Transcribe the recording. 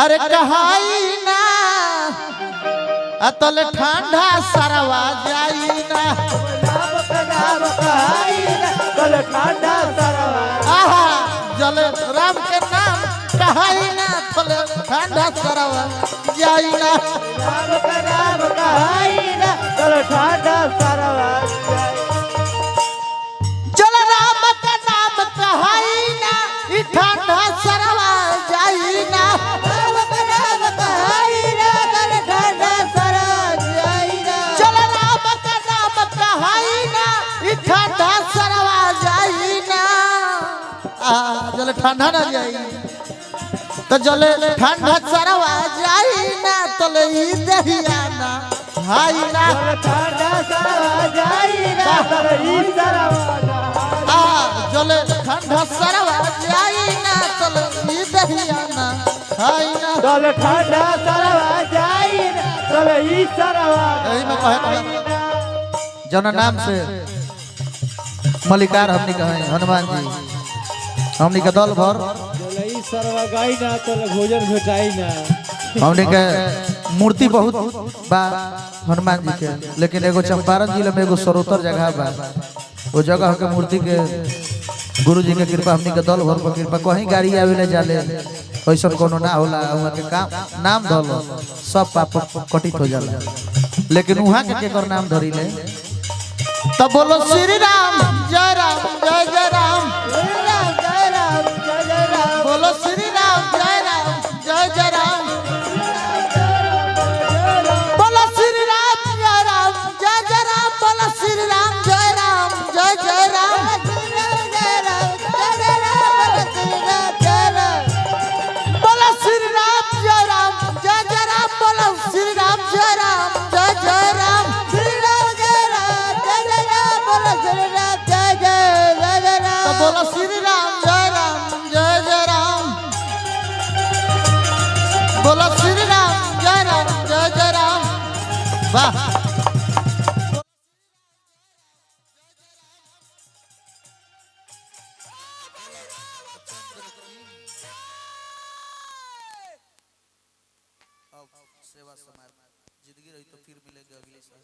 अरे कहाई ना अतल ठंडा सरवा जाई ना आहा जल राम के नाम कहाई ना तल ठंडा सरवा जाई ना राम कहाई ना तल ठंडा सरवा जल राम के नाम कहाई ना ई ठंडा सरवा जाई ना ठंडा सरवा जाई ना जल ठंडा ना जाई तो जल ठंडा सरवा जाई ना तले ई दहिया ना हाई ना ठंडा सरवा जाई ना तले ई सरवा जल ठंडा सरवा जाई ना तले ई दहिया ना हाई ना जल ठंडा सरवा जाई ना तले ई सरवा यही में कहे जना नाम से मलिकार हमनी कहे हनुमान जी हमनी के दल भर जलई सरवा गाई ना तले भोजन भेटाई ना हमनी के मूर्ति बहुत बा हनुमान जी के लेकिन एगो चंपारण जिले में एगो सरोतर जगह बा वो जगह के मूर्ति के गुरु जी के कृपा हमनी के दल भर पर कृपा कहीं गाड़ी आवेले जाले ऐसा कोनो ना होला वहां के काम नाम धल सब पाप कटित हो जाला लेकिन वहां के केकर नाम धरी ले तब बोलो श्री राम जय राम जय जय राम बोलो श्री राम जय जय राम बोलो श्री राम जय जय राम बोलो श्री राम जय जय राम बोलो श्री राम जय जय राम बोलो श्री राम जय जय राम बोलो श्री राम जय जय राम बोलो श्री राम जय जय राम वाह सेवा समाज जिंदगी रही तो फिर मिलेंगे अगले साल।